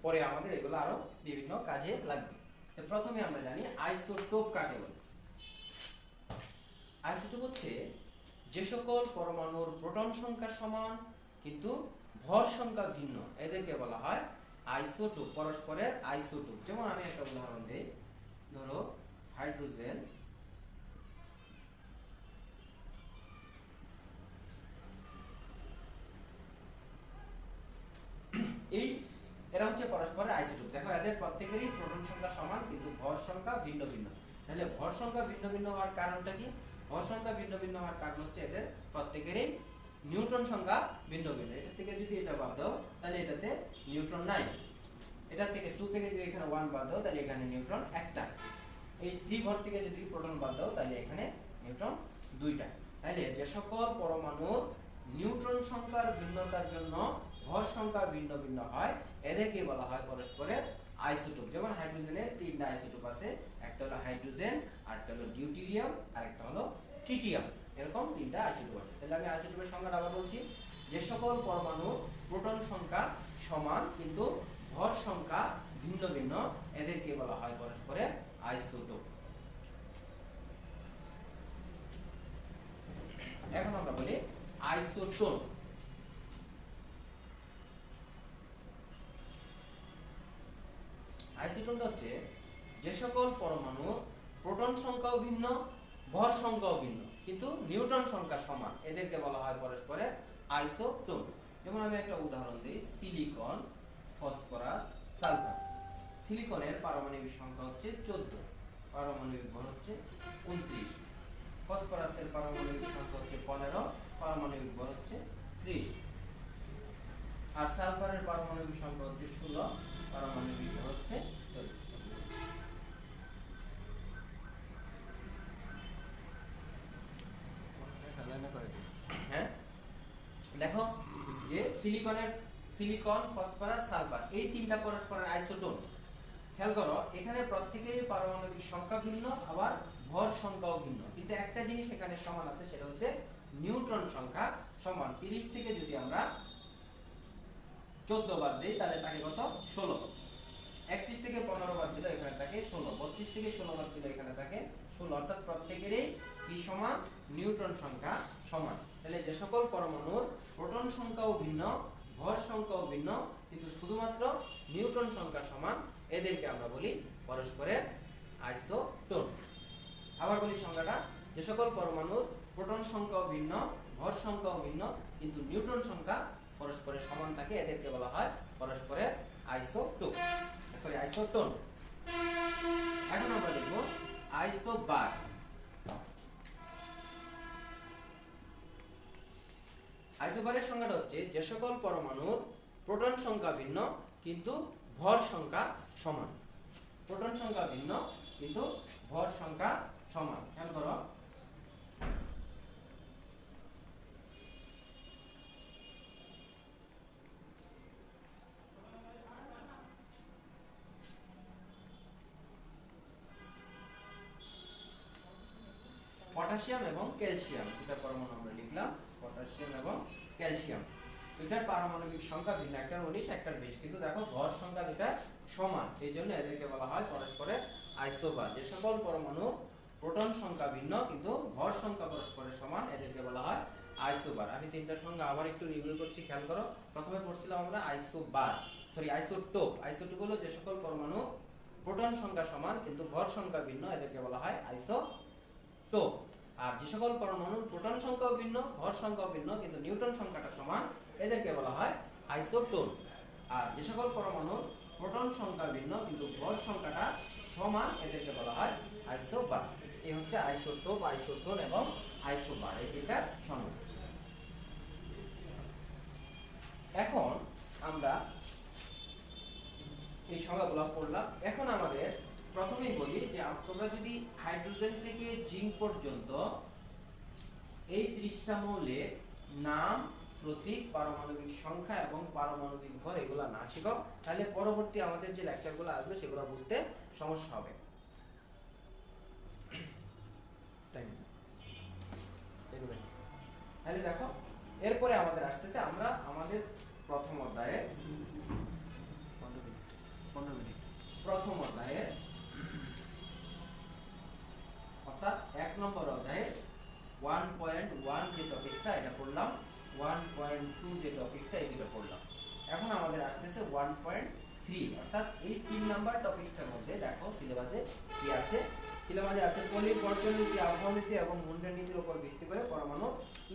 পরে আমাদের এগুলো আরো বিভিন্ন কাজে লাগবে। প্রথমে আমরা জানি আইসোটোপ কাকে বলে। আইসোটোপ হচ্ছে যে সকল পরমাণুর প্রোটন সংখ্যা সমান কিন্তু ভর সংখ্যা ভিন্ন, এদেরকে বলা হয় আইসোটোপ, পরস্পরের আইসোটোপ। যেমন আমি একটা উদাহরণ দেই, ধরো হাইড্রোজেন, এই এরা হচ্ছে পরস্পরের আইসোটোপ। দেখো এদের প্রত্যেকেরই প্রোটন সংখ্যা সমান কিন্তু ভর সংখ্যা ভিন্ন ভিন্ন। তাহলে ভর সংখ্যা ভিন্ন ভিন্ন হওয়ার কারণটা কি? ভর সংখ্যা ভিন্ন ভিন্ন হওয়ার কারণ হচ্ছে এদের প্রত্যেকেরই নিউট্রন সংখ্যা ভিন্ন ভিন্ন। এটা থেকে যদি এটা বাদ দাও তাহলে এটাতে নিউট্রন নাই। এটা থেকে 2 থেকে যদি এখানে 1 বাদ দাও তাহলে এখানে নিউট্রন একটা। এই 3 ভর থেকে যদি প্রোটন বাদ দাও তাহলে এখানে নিউট্রন দুইটা। তাহলে যে সকল পরমাণুর নিউট্রন সংখ্যার ভিন্নতার জন্য ভর সংখ্যা ভিন্ন ভিন্ন হয় এদেরকে বলা হয় পরস্পরের আইসোটোপ। যেমন হাইড্রোজেনের তিনটা আইসোটোপ আছে, একটা হলো হাইড্রোজেন, আরেকটা হলো ডিউটেরিয়াম, আরেকটা হলো ট্রিটিয়াম। এরকম তিনটা আইসোটোপ আছে। তাহলে আমি আইসোটোপের সংখ্যাটা আবার বলছি, যে সকল পরমাণু প্রোটন সংখ্যা সমান কিন্তু ভর সংখ্যা ভিন্ন ভিন্ন এদেরকে বলা হয় পরস্পরের আইসোটোপ। এখন আমরা বলি আইসোটোন। আইসোটোনটা হচ্ছে যে সকল পরমাণু প্রোটন সংখ্যাও ভিন্ন, ভর সংখ্যাও ভিন্ন কিন্তু নিউট্রন সংখ্যা সমান, এদেরকে বলা হয় পরস্পরের আইসোটোন। যেমন আমি একটা উদাহরণ দিই, সিলিকন, ফসফরাস, সালফার। সিলিকনের পারমাণবিক সংখ্যা হচ্ছে 14, পারমাণবিক ভর হচ্ছে 29। ফসফরাসের পারমাণবিক সংখ্যা হচ্ছে 15, পারমাণবিক ভর হচ্ছে 30। আর সালফারের পারমাণবিক সংখ্যা হচ্ছে 16, পারমাণবিক ভর হচ্ছে 14। হ্যাঁ, দেখো যে সিলিকন, ফসফরাস, সালফার এই তিনটা পরস্পরের আইসোটোন। খেয়াল করো এখানে প্রত্যেকেরই পারমাণবিক সংখ্যা ভিন্ন, আবার ভর সংখ্যাও ভিন্ন, কিন্তু একটা জিনিস এখানে সমান আছে, সেটা হচ্ছে নিউট্রন সংখ্যা সমান। 30 থেকে যদি আমরা 14 বাদ দিই তাহলে থাকে কত? 16। 31 থেকে 15 বাদ দিলে এখানে থাকে 16। 32 থেকে 16 বাদ দিলে এখানে থাকে 16। অর্থাৎ প্রত্যেকেরই কি সমান? নিউট্রন সংখ্যা সমান। তাহলে যে সকল পরমাণুর প্রোটন সংখ্যাও ভিন্ন, ভর সংখ্যাও ভিন্ন কিন্তু শুধুমাত্র নিউট্রন সংখ্যা সমান, এদেরকে আমরা বলি পরস্পরের আইসোটোন। আবার বলি সংখ্যাটা, যে সকল পরমাণুর প্রোটন সংখ্যাও ভিন্ন, ভর সংখ্যাও ভিন্ন কিন্তু নিউট্রন সংখ্যা পরস্পরের সমান থাকে, এদেরকে বলা হয় পরস্পরের আইসোটোপ, সরি আইসোটোন। এখন আমরা দেখব আইসোবার। আইসোবারের সংখ্যাটা হচ্ছে যে সকল পরমাণুর প্রোটন সংখ্যা ভিন্ন কিন্তু ভর সংখ্যা সমান। প্রোটন সংখ্যা ভিন্ন কিন্তু ভর সংখ্যা সমান। খেয়াল করো পটাশিয়াম এবং ক্যালসিয়াম, দুটা পরমাণু আমরা লিখলাম, পটাশিয়াম এবং ক্যালসিয়াম। দুটার পারমাণবিক সংখ্যা ভিন্ন, একটার 19 একটার 20, কিন্তু দেখো ভর সংখ্যা দুটা সমান, এই জন্য এদেরকে বলা হয় পরস্পরের আইসোবার। যে সকল পরমাণু প্রোটন সংখ্যা ভিন্ন কিন্তু ভর সংখ্যা পরস্পরের সমান, এদেরকে বলা হয় আইসোবার। আমি তিনটার সংখ্যা আবার একটু রিভিউ করছি, খেয়াল করো। প্রথমে পড়ছিলাম আমরা আইসোবার, সরি আইসোটোপ। আইসোটোপ হলো যে সকল পরমাণু প্রোটন সংখ্যা সমান কিন্তু ভর সংখ্যা ভিন্ন, এদেরকে বলা হয় আইসোটোপ। আর যে সকল পরমাণুর প্রোটন সংখ্যাও ভিন্ন, ভর সংখ্যাও ভিন্ন কিন্তু নিউটন সংখ্যাটা সমান, এদেরকে বলা হয় আইসোটোন। আর যে সকল পরমাণুর প্রোটন সংখ্যা ভিন্ন কিন্তু ভর সংখ্যাটা সমান, এদেরকে বলা হয় আইসোবার। এই হচ্ছে আইসোটোপ, আইসোটোন এবং আইসোবার, এই তিনটা সংজ্ঞা। এখন আমরা এই সংজ্ঞাগুলো পড়লাম। এখন আমাদের প্রথমেই বলি যে তোমরা যদি হাইড্রোজেন থেকে জিঙ্ক পর্যন্ত এই 30টা মৌলের নাম, প্রতীক, পারমাণবিক সংখ্যা এবং পারমাণবিক ভর এগুলা না শিখো, তাহলে পরবর্তী আমাদের যে লেকচারগুলো আসবে সেগুলো বুঝতে সমস্যা হবে। তাহলে দেখো, এরপরে আমাদের আসতেছে, আমরা আমাদের প্রথম অধ্যায়ে অর্থাৎ 1 নম্বর অধ্যায়ে 1.1 যে টপিকটা এটা পড়লাম, 1.2 যে টপিকটা এটা পড়লাম। এখন আমাদের আসতেছে 1.3, অর্থাৎ এই 3 নাম্বার টপিকটার মধ্যে দেখো সিলেবাসে কি আছে। সিলেবাসে আছে পলির বর্জন নীতি, আবহাওয়া নীতি এবং মুন্ডের নীতির উপর ভিত্তি করে পরমাণু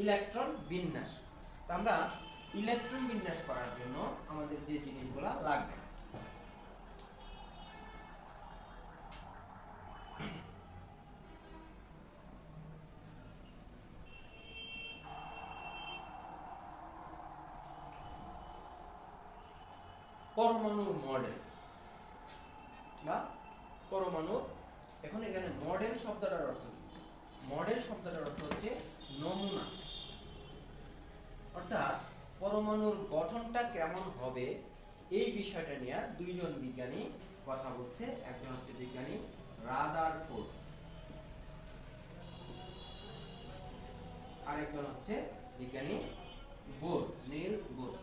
ইলেকট্রন বিন্যাস। তো আমরা ইলেকট্রন বিন্যাস করার জন্য আমাদের যে জিনিসগুলো লাগবে, পরমাণুর মডেল বা পরমাণু, এখন এখানে মডেল শব্দটার অর্থ কি? মডেল শব্দটার অর্থ হচ্ছে নমুনা, অর্থাৎ পরমাণুর গঠনটা কেমন হবে এই বিষয়টা নিয়ে দুইজন বিজ্ঞানী কথা বলছে। একজন হচ্ছে বিজ্ঞানী রাদারফোর্ড, আরেকজন হচ্ছে বিজ্ঞানী বোর, নিলস বোর।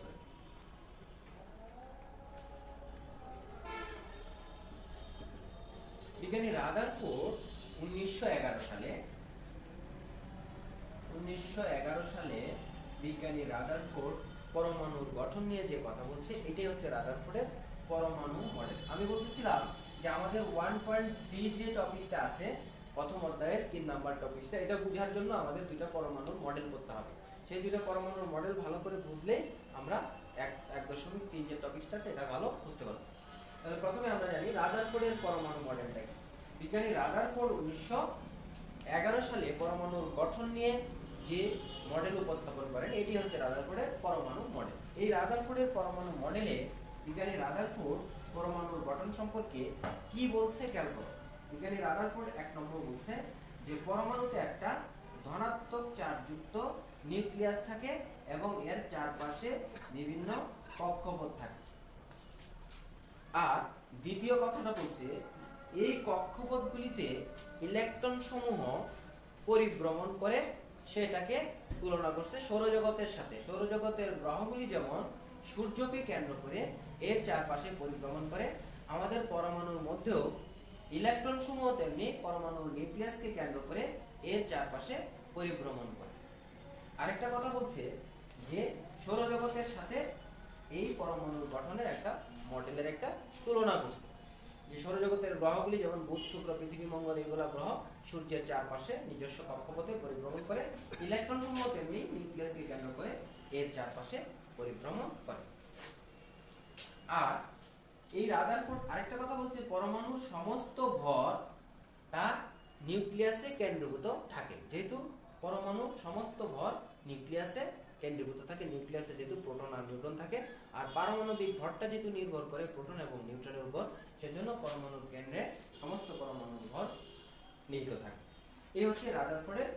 বিজ্ঞানী রাদারফোর্ড 1911 সালে বিজ্ঞানী রাদারফোর্ড পরমাণুর গঠন নিয়ে যে কথা বলছে, এটাই হচ্ছে রাদারফোর্ডের পরমাণু মডেল। আমি বলতেছিলাম যে আমাদের 1.3 যে টপিকটা আছে প্রথম অধ্যায়ের 3 নাম্বার টপিকটা, এটা বোঝার জন্য আমাদের দুইটা পরমাণুর মডেল করতে হবে। সেই দুইটা পরমাণুর মডেল ভালো করে বুঝলে আমরা 1.3 যে টপিকটা আছে এটা ভালো বুঝতে পারবো। তাহলে প্রথমে আমরা জানি রাদারফোর্ডের পরমাণু মডেলটা কি। বিজ্ঞানী রাদারফোর্ড 1911 সালে পরমাণুর গঠন নিয়ে যে মডেল উপস্থাপন করেন, এটি হচ্ছে রাদারফোর্ডের পরমাণু মডেল। এই রাদারফোর্ডের পরমাণু মডেলে বিজ্ঞানী রাদারফোর্ড পরমাণুর গঠন সম্পর্কে কি বলছে খেয়াল করো। বিজ্ঞানী রাদারফোর্ড 1 নম্বর বলছে যে পরমাণুতে একটা ধনাত্মক চার্জযুক্ত নিউক্লিয়াস থাকে এবং এর চারপাশে বিভিন্ন কক্ষপথ থাকে। আর দ্বিতীয় কথাটা বলছে এই কক্ষপথগুলিতে ইলেকট্রন সমূহ পরিভ্রমণ করে, সেটাকে তুলনা করছে সৌরজগতের সাথে। সৌরজগতের গ্রহগুলি যেমন সূর্যকে কেন্দ্র করে এর চারপাশে পরিভ্রমণ করে, আমাদের পরমাণুর মধ্যেও ইলেকট্রন সমূহ তেমনি পরমাণুর নিউক্লিয়াসকে কেন্দ্র করে এর চারপাশে পরিভ্রমণ করে। আরেকটা কথা বলছে যে সৌরজগতের সাথে এই পরমাণুর গঠনের একটা মডেলের একটা তুলনা করছে, যে সৌরজগতের গ্রহগুলি যেমন বুধ, শুক্র, পৃথিবী, মঙ্গল এগুলা গ্রহ সূর্যের চারপাশে নিজস্ব কক্ষপথে পরিভ্রমণ করে, ইলেকট্রন সমূহ তেমনি নিউক্লিয়াসকে কেন্দ্র করে এর চারপাশে পরিভ্রমণ করে। আর এই রাদারফোর্ড আরেকটা কথা বলছে পরমাণুর সমস্ত ভর তার নিউক্লিয়াসে কেন্দ্রীভূত থাকে। যেহেতু পরমাণুর সমস্ত ভর নিউক্লিয়াসে কেন্দ্রীভূত থাকে, নিউক্লিয়াসে যেহেতু প্রোটন আর নিউট্রন থাকে, আর পারমাণবিক ভরটা যেহেতু নির্ভর করে প্রোটন এবং নিউট্রনের উপর, সেজন্য পরমাণুর কেন্দ্রে সমস্ত পরমাণুর ভর নিহিত থাকে। এই হচ্ছে রাদারফোর্ডের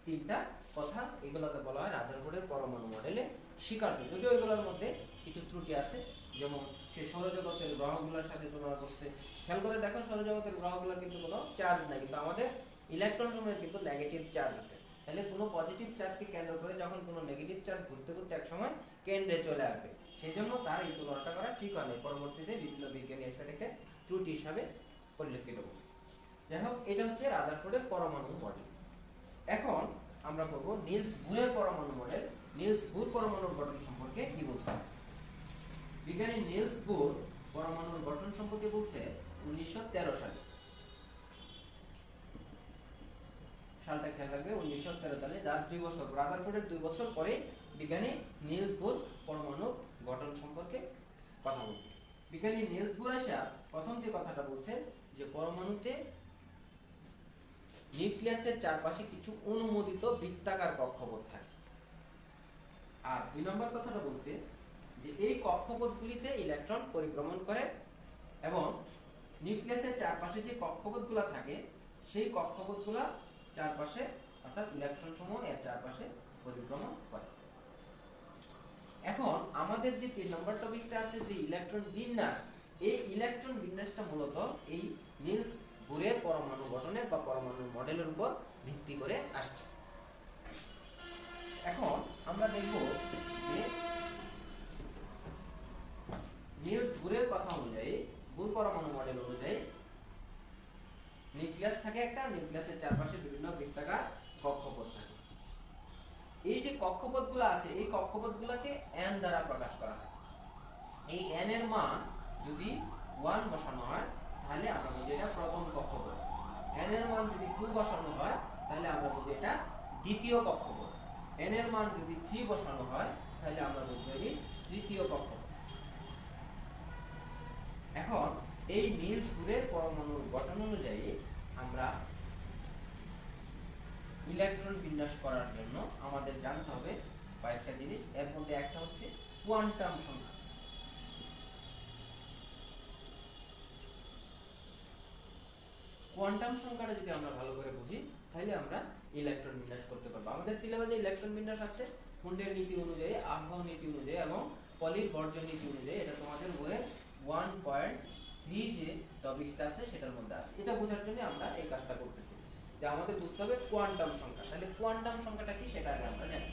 3টা কথা, এগুলোকে বলা হয় রাদারফোর্ডের পরমাণু মডেলে স্বীকার্য। যদিও এগুলোর মধ্যে কিছু ত্রুটি আছে, যেমন সে সৌরজগতের গ্রহগুলোর সাথে তুলনা করছে। খেয়াল করে দেখো সৌরজগতের গ্রহগুলোর কিন্তু কোনো চার্জ নাই, কিন্তু আমাদের ইলেকট্রন সমূহের কিন্তু নেগেটিভ চার্জ আছে। তাহলে কোনো পজিটিভ চার্জকে কেন্দ্র করে যখন কোনো নেগেটিভ চার্জ ঘুরতে ঘুরতে এক সময় কেন্দ্রে চলে আসবে, সেই জন্য তার এই তুলনাটা করা ঠিক হয় না। পরবর্তীতে বিভিন্ন বিজ্ঞানী এটাকে ত্রুটি হিসাবে পরিলক্ষিত করছে। যাই হোক, এটা হচ্ছে রাদারফোর্ডের পরমাণু মডেল। এখন আমরা পড়বো নিলস বুরের পরমাণু মডেল। নিলস বুর পরমাণুর গঠন সম্পর্কে কি বলছে? বিজ্ঞানী নিলস বুর পরমাণুর গঠন সম্পর্কে বলছে 1913 সালে। সালটা খেয়াল রাখবে, 1913 সালে। যার 2 বছর, রাদারফোর্ডের 2 বছর পরে বিজ্ঞানী নিলস বুর পরমাণু গঠন সম্পর্কে কথা বলছে। বিজ্ঞানী নিলস বুর আসা প্রথম যে কথাটা বলছে যে পরমাণুতে নিউক্লিয়াসের চারপাশে কিছু অনুমোদিত বৃত্তাকার কক্ষপথ থাকে। আর 2 নম্বর কথাটা বলছে যে এই কক্ষপথগুলিতে ইলেকট্রন পরিক্রমণ করে এবং নিউক্লিয়াসের চারপাশে যে কক্ষপথগুলো থাকে সেই কক্ষপথগুলো চারপাশে, অর্থাৎ ইলেকট্রন সমূহ এর চারপাশে পরিক্রমণ করে। এখন আমাদের যে 3 নম্বর টপিকটা আছে যে ইলেকট্রন বিন্যাস, এই ইলেকট্রন বিন্যাসটা মূলত এই নিলস বুরের পরমাণু গঠনের বা পরমাণু মডেলের উপর ভিত্তি করে আসছে। এখন আমরা দেখব যে নিলস বুরের কথা অনুযায়ী, বুর পরমাণু মডেল অনুযায়ী নিউক্লিয়াস থাকে একটা, নিউক্লিয়াসের চারপাশে বিভিন্ন বৃত্তাকার কক্ষপথ থাকে। এই যে কক্ষপথগুলো আছে এই কক্ষপথগুলোকে n দ্বারা প্রকাশ করা হয়। এই n এর মান যদি 1 বসানো হয় তাহলে আমরা বুঝি এটা প্রথম কক্ষপথ। n এর মান যদি 2 বসানো হয় তাহলে আমরা বুঝি এটা দ্বিতীয় কক্ষপথ। n এর মান যদি 3 বসানো হয় তাহলে আমরা বুঝবো এটি তৃতীয় কক্ষপথ। এখন এই নিলস বুরের পরমাণুর গঠন অনুযায়ী আমরা ইলেকট্রন বিন্যাস করার জন্য আমাদের জানতে হবে কয়েকটা জিনিস। এর মধ্যে একটা হচ্ছে কোয়ান্টাম সংখ্যা। কোয়ান্টাম সংখ্যাটা যদি আমরা ভালো করে বুঝি তাহলে আমরা ইলেকট্রন বিন্যাস করতে পারবো। আমাদের সিলেবাসে ইলেকট্রন বিন্যাস আছে কুন্ডের নীতি অনুযায়ী, আবহাওয়া নীতি অনুযায়ী এবং পলির বর্জন নীতি অনুযায়ী। এটা তোমাদের বইয়ে 1.3 যে টপিকটা আছে সেটার মধ্যে আছে। এটা বোঝার জন্য আমরা এই কাজটা করতেছি যে আমাদের বুঝতে হবে কোয়ান্টাম সংখ্যা। তাহলে কোয়ান্টাম সংখ্যাটা কি সেটা আগে আমরা জানি।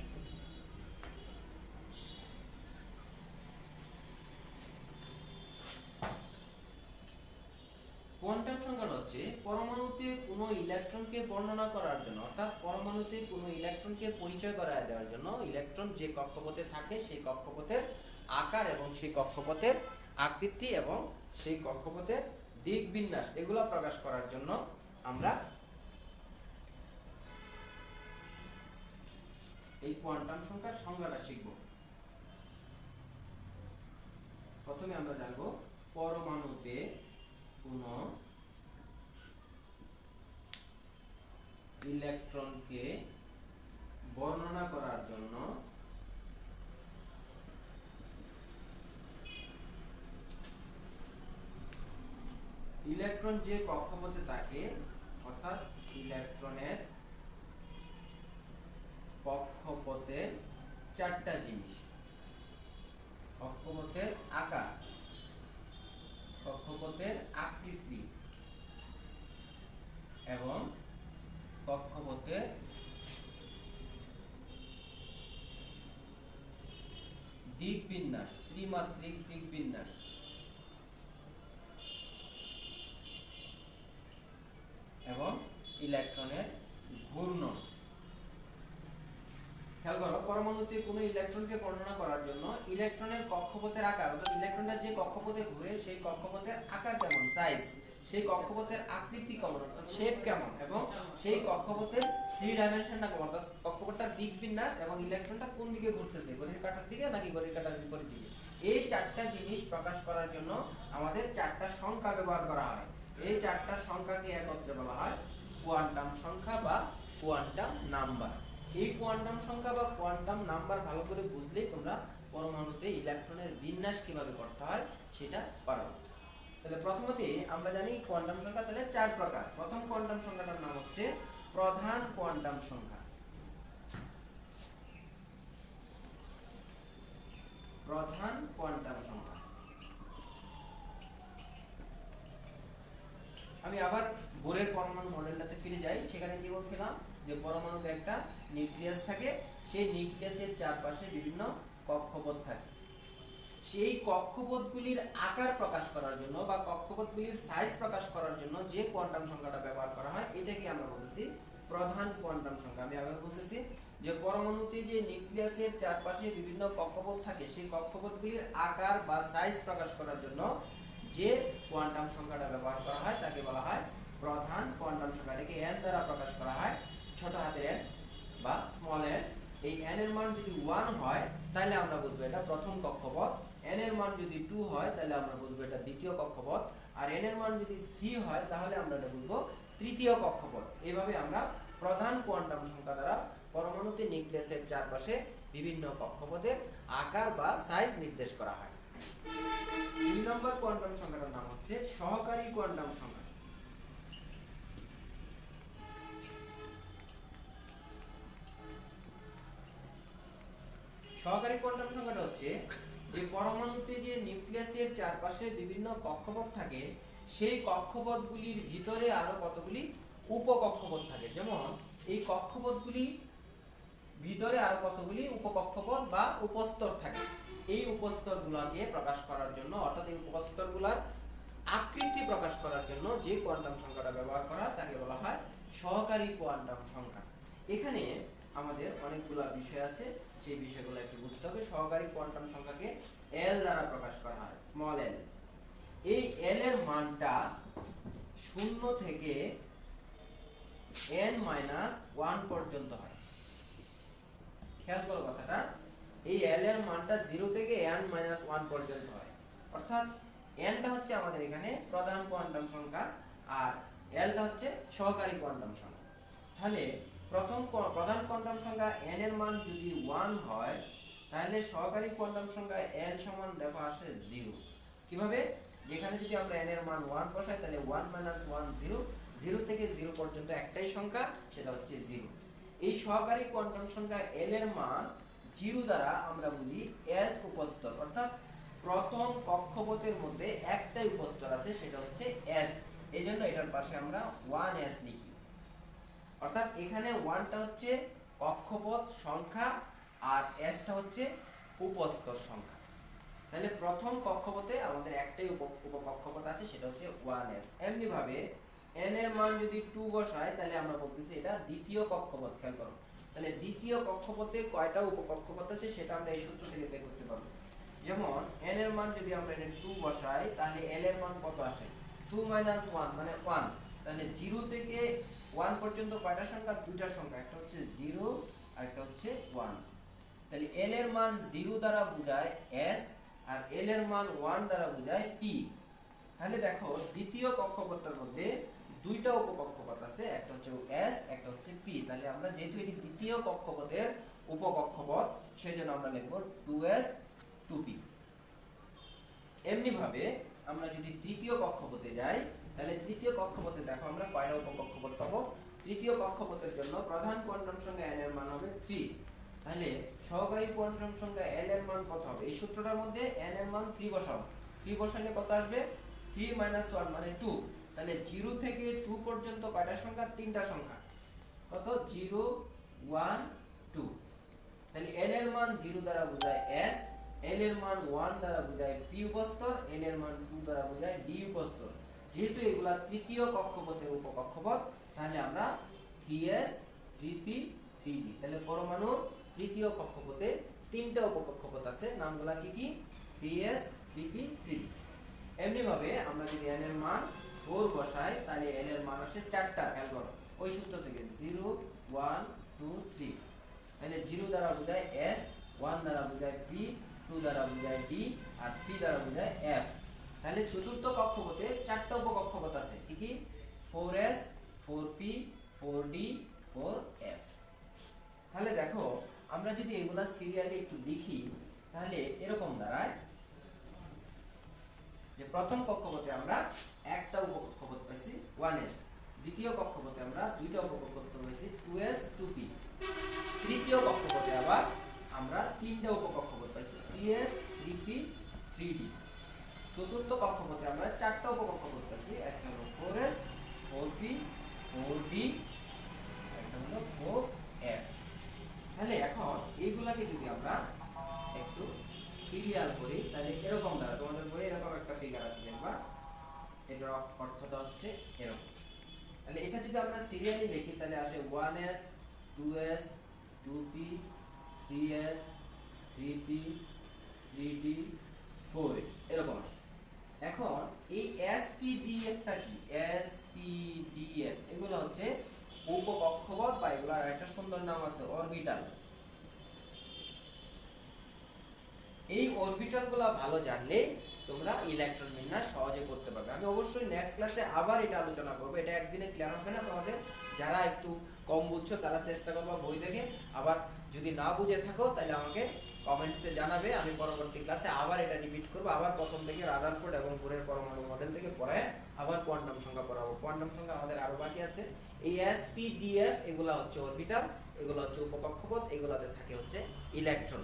কোয়ান্টাম সংখ্যাটা হচ্ছে পরমাণুতে কোনো ইলেকট্রনকে বর্ণনা করার জন্য, অর্থাৎ পরমাণুতে কোনো ইলেকট্রনকে পরিচয় করায় দেওয়ার জন্য ইলেকট্রন যে কক্ষপথে থাকে সেই কক্ষপথের আকার এবং সেই কক্ষপথের আকৃতি এবং সেই কক্ষপথের দিক বিন্যাস এগুলো প্রকাশ করার জন্য আমরা এই কোয়ান্টাম সংখ্যার সংজ্ঞাটা শিখব। প্রথমে আমরা জানব পরমাণুতে কোনো ইলেকট্রনকে বর্ণনা করার জন্য ইলেকট্রন যে কক্ষপথে থাকে, অর্থাৎ ইলেকট্রনের কক্ষপথের 4টা জিনিস: কক্ষপথের আকার, কক্ষপথের আকৃতি এবং কক্ষপথের দিক বিন্যাস, ত্রিমাত্রিক দিক বিন্যাস এবং ইলেকট্রনের ঘূর্ণন। খেয়াল করো, পরমাণুতে কোনো ইলেকট্রনকে বর্ণনা করার জন্য ইলেকট্রনের কক্ষপথের আকার, অর্থাৎ ইলেকট্রনটা যে কক্ষপথে ঘুরে সেই কক্ষপথের আকার কেমন, সাইজ, সেই কক্ষপথের আকৃতি কেমন, অর্থাৎ শেপ কেমন, এবং সেই কক্ষপথের 3 ডাইমেনশনটা কেমন, অর্থাৎ কক্ষপথটার দিক বিন্যাস এবং ইলেকট্রনটা কোন দিকে ঘুরতেছে, ঘড়ির কাঁটার দিকে নাকি ঘড়ির কাঁটার বিপরীত দিকে, এই 4টা জিনিস প্রকাশ করার জন্য আমাদের 4টা সংখ্যা ব্যবহার করা হয়। এই 4টা সংখ্যাকে একত্রে বলা হয় কোয়ান্টাম সংখ্যা বা কোয়ান্টাম নাম্বার। এই কোয়ান্টাম সংখ্যা বা কোয়ান্টাম নাম্বার ভালো করে বুঝলেই তোমরা পরমাণুতে ইলেকট্রনের বিন্যাস কিভাবে করতে হয় সেটা পারবে। তাহলে প্রথমতে আমরা জানি কোয়ান্টাম সংখ্যা তাহলে 4 প্রকার। প্রথম কোয়ান্টাম সংখ্যাটার নাম হচ্ছে প্রধান কোয়ান্টাম সংখ্যা। প্রধান কোয়ান্টাম সংখ্যা। আমি আবার বোরের পরমাণু মডেলটাতে ফিরে যাই। সেখানে কি বলছিলাম যে পরমাণুতে একটা নিউক্লিয়াস থাকে, সেই নিউক্লিয়াসের চারপাশে বিভিন্ন কক্ষপথ থাকে। সেই কক্ষপথগুলির আকার প্রকাশ করার জন্য বা কক্ষপথগুলির সাইজ প্রকাশ করার জন্য যে কোয়ান্টাম সংখ্যাটা ব্যবহার করা হয় এটাকে আমরা বলতেছি প্রধান কোয়ান্টাম সংখ্যা। আমি আবার বলতেছি যে পরমাণুতে যে নিউক্লিয়াসের চারপাশে বিভিন্ন কক্ষপথ থাকে, সেই কক্ষপথগুলির আকার বা সাইজ প্রকাশ করার জন্য যে কোয়ান্টাম সংখ্যাটা ব্যবহার করা হয় তাকে বলা হয় প্রধান কোয়ান্টাম সংখ্যা। এটাকে n দ্বারা প্রকাশ করা হয়, ছোট হাতের n বা স্মল n। এই n এর মান যদি 1 হয় তাহলে আমরা বুঝবো এটা প্রথম কক্ষপথ, n এর মান যদি 2 হয় তাহলে আমরা বুঝবো এটা দ্বিতীয় কক্ষপথ, আর n এর মান যদি 3 হয় তাহলে আমরা এটা বুঝবো তৃতীয় কক্ষপথ। এইভাবে আমরা প্রধান কোয়ান্টাম সংখ্যা দ্বারা পরমাণুতে নিউক্লিয়াসের চারপাশে বিভিন্ন কক্ষপথের আকার বা সাইজ নির্দেশ করা হয়। 2 নম্বর কোয়ান্টাম সংখ্যাটার নাম হচ্ছে সহকারী কোয়ান্টাম সংখ্যা। সহকারী কোয়ান্টাম সংখ্যাটা হচ্ছে যে পরমাণুতে যে নিউক্লিয়াসের চারপাশে বিভিন্ন কক্ষপথ থাকে, সেই কক্ষপথগুলির ভিতরে আরো কতগুলি উপকক্ষপথ থাকে। যেমন এই কক্ষপথগুলি ভিতরে আরো কতগুলি উপকক্ষপথ বা উপস্তর থাকে। এই উপস্তরগুলোকে প্রকাশ করার জন্য, অর্থাৎ এই উপস্তরগুলোর আকৃতি প্রকাশ করার জন্য যে কোয়ান্টাম সংখ্যাটা ব্যবহার করা তাকে বলা হয় সহকারী কোয়ান্টাম সংখ্যা। এখানে আমাদের অনেকগুলো বিষয় আছে, সেই বিষয়গুলো একটু বুঝতে হবে। সহকারী কোয়ান্টাম সংখ্যাকে এল দ্বারা প্রকাশ করা হয়, স্মল এল। এই এল এর মানটা 0 থেকে n-1 পর্যন্ত হয়। খেয়াল করো কথাটা, এই এল এর মানটা 0 থেকে n-1 পর্যন্ত হয়। অর্থাৎ nটা হচ্ছে আমাদের এখানে প্রধান কোয়ান্টাম সংখ্যা আর এলটা হচ্ছে সহকারী কোয়ান্টাম সংখ্যা। তাহলে প্রধান কোয়ান্টাম সংখ্যা n এর মান যদি 1 হয় তাহলে সহকারী কোয়ান্টাম সংখ্যা l সমান দেখো আসে 0। কিভাবে? যেখানে যদি আমরা n এর মান 1 বসাই তাহলে 1 - 1 0, 0 থেকে 0 পর্যন্ত একটাই সংখ্যা, সেটা হচ্ছে 0। এই সহকারী কোয়ান্টাম সংখ্যা l এর মান 0 দ্বারা আমরা বুঝি s উপস্তর, অর্থাৎ প্রথম কক্ষপথের মধ্যে একটাই উপস্তর আছে, সেটা হচ্ছে s। এইজন্য এটার পাশে আমরা 1s লিখি। অর্থাৎ এখানে 1টা হচ্ছে কক্ষপথ সংখ্যা আর sটা হচ্ছে উপস্তর সংখ্যা। তাহলে প্রথম কক্ষপথে আমাদের একটাই উপকক্ষপথ আছে, সেটা হচ্ছে 1s। এমনি ভাবে n এর মান যদি 2 বসাই তাহলে আমরা বলতেছি এটা দ্বিতীয় কক্ষপথ। খেয়াল করো, তাহলে দ্বিতীয় কক্ষপথে কয়টা উপকক্ষপথ আছে সেটা আমরা এই সূত্র থেকে বের করতে পারবো। যেমন n এর মান যদি আমরা এখানে 2 বসাই তাহলে l এর মান কত আসে? 2 - 1 মানে 1। তাহলে 0 থেকে 1 পর্যন্ত কয়টা সংখ্যা? দুইটা সংখ্যা, একটা হচ্ছে 0 আর একটা হচ্ছে 1। তাহলে l এর মান 0 দ্বারা বোঝায় s আর l এর মান 1 দ্বারা বোঝায় p। তাহলে দেখো দ্বিতীয় কক্ষপথের মধ্যে দুইটা উপকক্ষপথ আছে, একটা হচ্ছে s, একটা হচ্ছে p। তাহলে আমরা যেহেতু এটি দ্বিতীয় কক্ষপথের উপকক্ষপথ সেজন্য আমরা লিখব 2s 2p। এমনি ভাবে আমরা যদি তৃতীয় কক্ষপথে যাই তাহলে তৃতীয় কক্ষপথে দেখো আমরা কয়টা উপকক্ষপথ পাবো। তৃতীয় কক্ষপথের জন্য প্রধান কোয়ান্টাম সংখ্যা n এর মান হবে 3। তাহলে সহকারী কোয়ান্টাম সংখ্যা l এর মান কত হবে? এই সূত্রটার মধ্যে n এর মান 3 বসাও। 3 বসালে কত আসবে? 3 - 1 মানে 2। তাহলে 0 থেকে 2 পর্যন্ত কয়টা সংখ্যা? তিনটা সংখ্যা। কত? 0 1 2। তাহলে l এর মান 0 দ্বারা বোঝায় s, l এর মান 1 দ্বারা বোঝায় p উপস্তর, l এর মান 2 দ্বারা বোঝায় d উপস্তর। যেহেতু এগুলা তৃতীয় কক্ষপথের উপকক্ষপথ তাহলে আমরা 3s 3p 3d। তাহলে পরমাণুর তৃতীয় কক্ষপথে তিনটা উপকক্ষপথ আছে, নামগুলা কি কি? 3s 3p 3d। এমনি ভাবে আমরা যদি n এর মান 4 বসাই তাহলে l এর মান আসে 4টা। খেয়াল করো ওই সূত্র থেকে 0 1 2 3। তাহলে 0 দ্বারা বোঝায় s, 1 দ্বারা বোঝায় p, 2 দ্বারা বোঝায় d আর 3 দ্বারা বোঝায় f। তাহলে চতুর্থ কক্ষপথে চারটা উপকক্ষপথ আছে, কি কি? 4s 4p 4d 4f। তাহলে দেখো আমরা যদি এগুলা সিরিয়ালি একটু লিখি তাহলে এরকম দাঁড়ায় যে প্রথম কক্ষপথে আমরা একটা উপকক্ষপথ পাইছি 1s, দ্বিতীয় কক্ষপথে আমরা দুইটা উপকক্ষপথ পাইছি 2s 2p, তৃতীয় কক্ষপথে আবার আমরা তিনটা উপকক্ষপথ পাইছি 3s 3p 3d, চতুর্থ কক্ষপথে আমরা চারটা উপকক্ষপথ পাইছি, একটা হলো 4s 4p 4d, একটা হলো হলো ও এফ। তাহলে এখন এইগুলাকে যদি আমরা একটু সিরিয়াল করি তাহলে এরকম দাঁড়ায়, তোমাদের বইয়ে এরকম একটা ফিগার আছে দেখবা, এটার অর্থটা হচ্ছে এরকম। তাহলে এটা যদি আমরা সিরিয়ালি লিখি তাহলে আসে 1s 2s 2p 3s 3p 3d 4s এরকম আসে। এখন এই SPDF টা কি? SPDF এগুলো হচ্ছে উপকক্ষপথ বা এগুলোর একটা সুন্দর নাম আছে অরবিটাল। এই অরবিটাল গুলা ভালো জানলে তোমরা ইলেকট্রন বিন্যাস সহজে করতে পারবে। আমি অবশ্যই নেক্সট ক্লাসে আবার এটা আলোচনা করব, এটা একদিনে ক্লিয়ার হবে না তোমাদের। যারা একটু কম বুঝছো তারা চেষ্টা করবা বই দেখে, আবার যদি না বুঝে থাকো তাহলে আমাকে কমেন্টসে জানাবে, আমি পরবর্তী ক্লাসে আবার এটা রিপিট করব, আবার প্রথম থেকে রাদারফোর্ড এবং বোরের পরমাণু মডেল থেকে পড়ায় আবার কোয়ান্টাম সংখ্যা পড়াবো। কোয়ান্টাম সংখ্যা আমাদের আরো বাকি আছে। এই SPDF এগুলা হচ্ছে অরবিটাল, এগুলো হচ্ছে উপকক্ষপথ, এগুলাতে থাকে হচ্ছে ইলেকট্রন।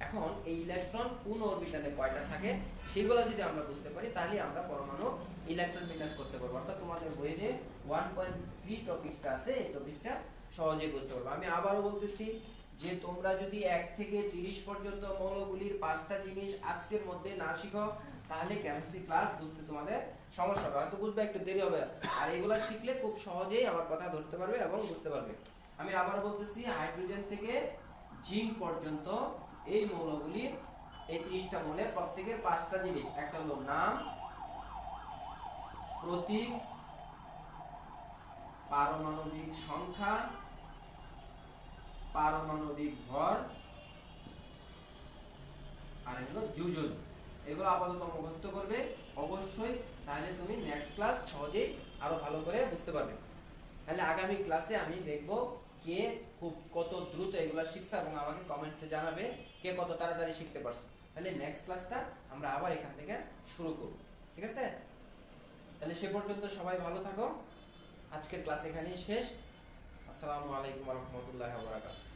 এখন এই ইলেকট্রন কোন অরবিটালে কয়টা থাকে সেগুলো যদি আমরা বুঝতে পারি তাহলে আমরা পরমাণু ইলেকট্রন বিন্যাস করতে পারবো। অর্থাৎ তোমাদের বইয়ে যে 1.3 টপিকসটা আছে এই টপিকটা সহজে বুঝতে পারবো। আমি আবারও বলতেছি যে তোমরা যদি 1 থেকে 30 পর্যন্ত মৌলগুলির 5টা জিনিস আজকের মধ্যে না শিখো তাহলে কেমিস্ট্রি ক্লাস বুঝতে তোমাদের সমস্যা হবে, হয়তো বুঝবে একটু দেরি হবে। আর এগুলা শিখলে খুব সহজেই আমার কথা ধরতে পারবে এবং বুঝতে পারবে। আমি আবার বলতেছি হাইড্রোজেন থেকে জিঙ্ক পর্যন্ত এই মৌলগুলি, এই 30টা মৌলের প্রত্যেকের 5টা জিনিস, একটা হলো নাম, প্রতীক, পারমাণবিক সংখ্যা, পারমাণবিক ভর, আর এগুলো যোজন। এগুলো আপাতত মুখস্থ করবে অবশ্যই, তাহলে তুমি নেক্সট ক্লাস সহজেই আরো ভালো করে বুঝতে পারবে। তাহলে আগামী ক্লাসে আমি দেখব কে কত দ্রুত এগুলো শিখছে এবং আমাকে কমেন্টসে জানাবে কে কত তাড়াতাড়ি শিখতে পারছে। তাহলে নেক্সট ক্লাসটা আমরা আবার এখান থেকে শুরু করব, ঠিক আছে? তাহলে সে পর্যন্ত সবাই ভালো থাকো। আজকের ক্লাস এখানেই শেষ। আসসালামু আলাইকুম ওয়া রাহমাতুল্লাহি ওয়া বারাকাতুহু।